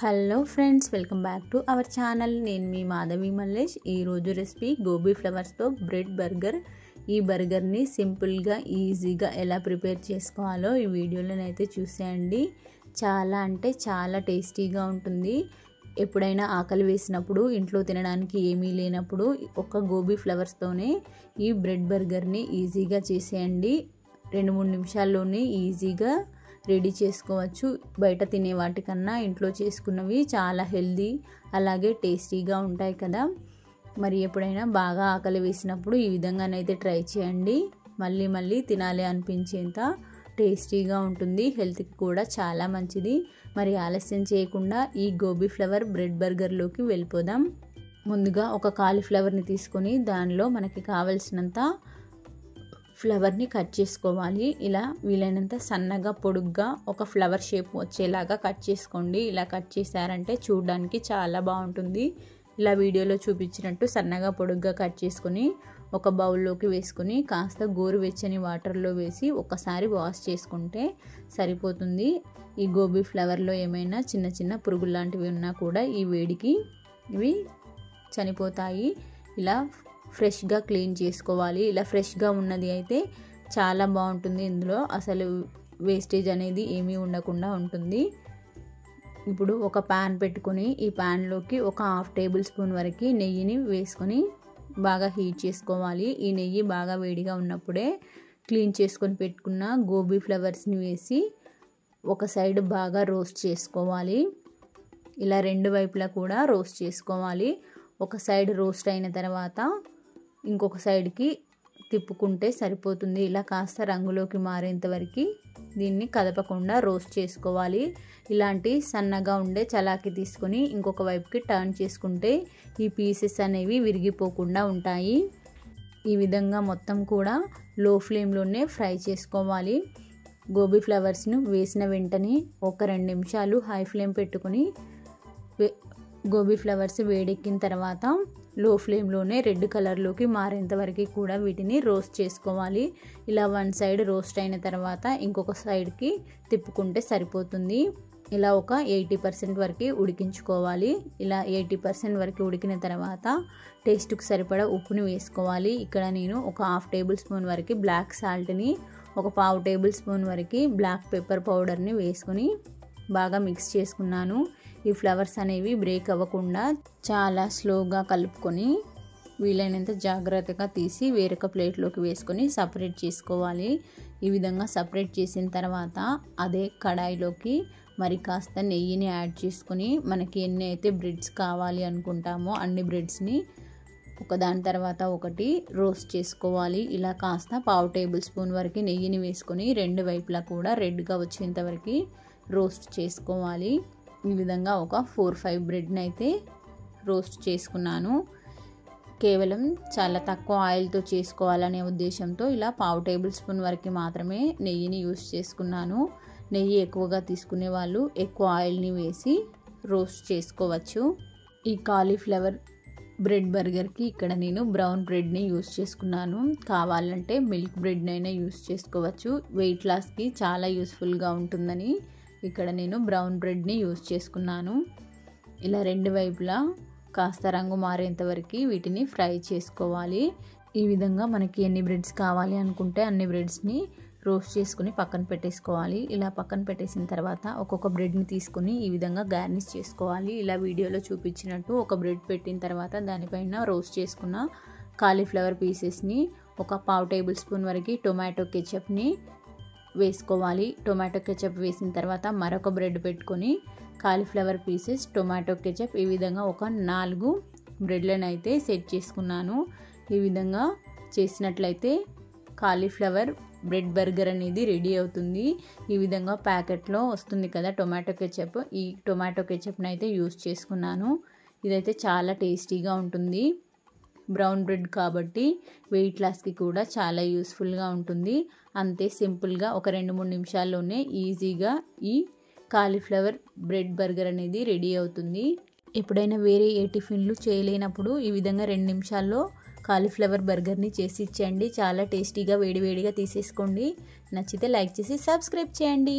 Hello friends, welcome back to our channel. నేను మీ మాధవి మల్లేష్. ఈరోజు recipe gobi ఫ్లవర్స్తో bread burger. ఈ బర్గర్ని సింపుల్గా ఈజీగా ఎలా ప్రిపేర్ చేసుకోవాలో ఈ వీడియోలోనైతే చూసేయండి. చాలా అంటే చాలా టేస్టీగా ఉంటుంది. ఎప్పుడైనా ఆకలి వేసినప్పుడు, ఇంట్లో తినడానికి ఏమీ లేనప్పుడు ఒక గోబీ ఫ్లవర్స్తోనే ఈ బ్రెడ్ బర్గర్ని ఈజీగా చేసేయండి. 2-3 నిమిషాల్లోనే ఈజీగా రెడీ చేసుకోవచ్చు. బయట తినే వాటికన్నా ఇంట్లో చేసుకున్నవి చాలా హెల్దీ, అలాగే టేస్టీగా ఉంటాయి కదా. మరి ఎప్పుడైనా బాగా ఆకలి వేసినప్పుడు ఈ విధంగానైతే ట్రై చేయండి. మళ్ళీ మళ్ళీ తినాలి అనిపించేంత టేస్టీగా ఉంటుంది. హెల్త్కి కూడా చాలా మంచిది. మరి ఆలస్యం చేయకుండా ఈ గోబీ ఫ్లవర్ బ్రెడ్ బర్గర్లోకి వెళ్ళిపోదాం. ముందుగా ఒక కాలీఫ్లవర్ని తీసుకొని దానిలో మనకి కావలసినంత ఫ్లవర్ని కట్ చేసుకోవాలి. ఇలా వీలైనంత సన్నగా పొడుగ్గా ఒక ఫ్లవర్ షేప్ వచ్చేలాగా కట్ చేసుకోండి. ఇలా కట్ చేశారంటే చూడడానికి చాలా బాగుంటుంది. ఇలా వీడియోలో చూపించినట్టు సన్నగా పొడుగ్గా కట్ చేసుకొని ఒక బౌల్లోకి వేసుకొని కాస్త గోరువెచ్చని వాటర్లో వేసి ఒకసారి వాష్ చేసుకుంటే సరిపోతుంది. ఈ గోబీ ఫ్లవర్లో ఏమైనా చిన్న చిన్న పురుగులు లాంటివి ఉన్నా కూడా ఈ వేడికి ఇవి చనిపోతాయి. ఇలా ఫ్రెష్గా క్లీన్ చేసుకోవాలి. ఇలా ఫ్రెష్గా ఉన్నది అయితే చాలా బాగుంటుంది. ఇందులో అసలు వేస్టేజ్ అనేది ఏమీ ఉండకుండా ఉంటుంది. ఇప్పుడు ఒక ప్యాన్ పెట్టుకొని ఈ ప్యాన్లోకి ఒక 1/2 టేబుల్ స్పూన్ వరకు నెయ్యిని వేసుకొని బాగా హీట్ చేసుకోవాలి. ఈ నెయ్యి బాగా వేడిగా ఉన్నప్పుడే క్లీన్ చేసుకొని పెట్టుకున్న గోబీ ఫ్లవర్స్ని వేసి ఒక సైడ్ బాగా రోస్ట్ చేసుకోవాలి. ఇలా 2 వైపులా కూడా రోస్ట్ చేసుకోవాలి. ఒక సైడ్ రోస్ట్ అయిన తర్వాత ఇంకొక సైడ్కి తిప్పుకుంటే సరిపోతుంది. ఇలా కాస్త రంగులోకి మారేంత వరకు దీన్ని కదపకుండా రోస్ట్ చేసుకోవాలి. ఇలాంటి సన్నగా ఉండే చలాకి తీసుకొని ఇంకొక వైపుకి టర్న్ చేసుకుంటే ఈ పీసెస్ అనేవి విరిగిపోకుండా ఉంటాయి. ఈ విధంగా మొత్తం కూడా లో ఫ్లేమ్లోనే ఫ్రై చేసుకోవాలి. గోబీ ఫ్లవర్స్ను వేసిన వెంటనే ఒక 2 నిమిషాలు హై ఫ్లేమ్ పెట్టుకొని గోబీ ఫ్లవర్స్ వేడెక్కిన తర్వాత లో ఫ్లేమ్లోనే రెడ్ కలర్లోకి మారేంత వరకు కూడా వీటిని రోస్ట్ చేసుకోవాలి. ఇలా వన్ సైడ్ రోస్ట్ అయిన తర్వాత ఇంకొక సైడ్కి తిప్పుకుంటే సరిపోతుంది. ఇలా ఒక 80% వరకు ఉడికించుకోవాలి. ఇలా 80% వరకు ఉడికిన తర్వాత టేస్ట్కి సరిపడా ఉప్పుని వేసుకోవాలి. ఇక్కడ నేను ఒక 1/2 టేబుల్ స్పూన్ వరకు బ్లాక్ సాల్ట్ని, ఒక 1/2 టేబుల్ స్పూన్ వరకు బ్లాక్ పెప్పర్ పౌడర్ని వేసుకొని బాగా మిక్స్ చేసుకున్నాను. ఈ ఫ్లవర్స్ అనేవి బ్రేక్ అవ్వకుండా చాలా స్లోగా కలుపుకొని వీలైనంత జాగ్రత్తగా తీసి వేరొక ప్లేట్లోకి వేసుకొని సపరేట్ చేసుకోవాలి. ఈ విధంగా సపరేట్ చేసిన తర్వాత అదే కడాయిలోకి మరి కాస్త నెయ్యిని యాడ్ చేసుకొని మనకి ఎన్ని అయితే బ్రెడ్స్ కావాలి అనుకుంటామో అన్ని బ్రెడ్స్ని ఒకదాని తర్వాత ఒకటి రోస్ట్ చేసుకోవాలి. ఇలా కాస్త 1/2 టేబుల్ స్పూన్ వరకు నెయ్యిని వేసుకొని 2 వైపులా కూడా రెడ్గా వచ్చేంత వరకు రోస్ట్ చేసుకోవాలి. ఈ విధంగా ఒక 4-5 బ్రెడ్ని అయితే రోస్ట్ చేసుకున్నాను. కేవలం చాలా తక్కువ ఆయిల్తో చేసుకోవాలనే ఉద్దేశంతో ఇలా 1/2 టేబుల్ స్పూన్ వరకు మాత్రమే నెయ్యిని యూస్ చేసుకున్నాను. నెయ్యి ఎక్కువగా తీసుకునే వాళ్ళు ఎక్కువ ఆయిల్ని వేసి రోస్ట్ చేసుకోవచ్చు. ఈ కాలీఫ్లవర్ బ్రెడ్ బర్గర్కి ఇక్కడ నేను బ్రౌన్ బ్రెడ్ని యూస్ చేసుకున్నాను. కావాలంటే మిల్క్ బ్రెడ్నైనా యూస్ చేసుకోవచ్చు. వెయిట్ లాస్కి చాలా యూస్ఫుల్గా ఉంటుందని ఇక్కడ నేను బ్రౌన్ బ్రెడ్ని యూస్ చేసుకున్నాను. ఇలా 2 వైపులా కాస్త రంగు మారేంత వరకు వీటిని ఫ్రై చేసుకోవాలి. ఈ విధంగా మనకి ఎన్ని బ్రెడ్స్ కావాలి అనుకుంటే అన్ని బ్రెడ్స్ని రోస్ట్ చేసుకుని పక్కన పెట్టేసుకోవాలి. ఇలా పక్కన పెట్టేసిన తర్వాత ఒక్కొక్క బ్రెడ్ని తీసుకుని ఈ విధంగా గార్నిష్ చేసుకోవాలి. ఇలా వీడియోలో చూపించినట్టు ఒక బ్రెడ్ పెట్టిన తర్వాత దానిపైన రోస్ట్ చేసుకున్న కాలీఫ్లవర్ పీసెస్ని ఒక 1/2 టేబుల్ స్పూన్ వరకు టొమాటో కెచప్ని వేసుకోవాలి. టొమాటో కెచప్ వేసిన తర్వాత మరొక బ్రెడ్ పెట్టుకొని కాలీఫ్లవర్ పీసెస్, టొమాటో కెచప్ ఈ విధంగా ఒక 4 బ్రెడ్లను అయితే సెట్ చేసుకున్నాను. ఈ విధంగా చేసినట్లయితే కాలీఫ్లవర్ బ్రెడ్ బర్గర్ అనేది రెడీ అవుతుంది. ఈ విధంగా ప్యాకెట్లో వస్తుంది కదా టొమాటో కెచప్, ఈ టొమాటో కెచప్ని అయితే యూస్ చేసుకున్నాను. ఇదైతే చాలా టేస్టీగా ఉంటుంది. బ్రౌన్ బ్రెడ్ కాబట్టి వెయిట్ లాస్కి కూడా చాలా యూస్ఫుల్గా ఉంటుంది. అంతే సింపుల్గా ఒక 2-3 నిమిషాల్లోనే ఈజీగా ఈ కాలీఫ్లవర్ బ్రెడ్ బర్గర్ అనేది రెడీ అవుతుంది. ఎప్పుడైనా వేరే ఏ టిఫిన్లు చేయలేనప్పుడు ఈ విధంగా 2 నిమిషాల్లో కాలీఫ్లవర్ బర్గర్ని చేసి ఇచ్చేయండి. చాలా టేస్టీగా వేడివేడిగా తీసేసుకోండి. నచ్చితే లైక్ చేసి సబ్స్క్రైబ్ చేయండి.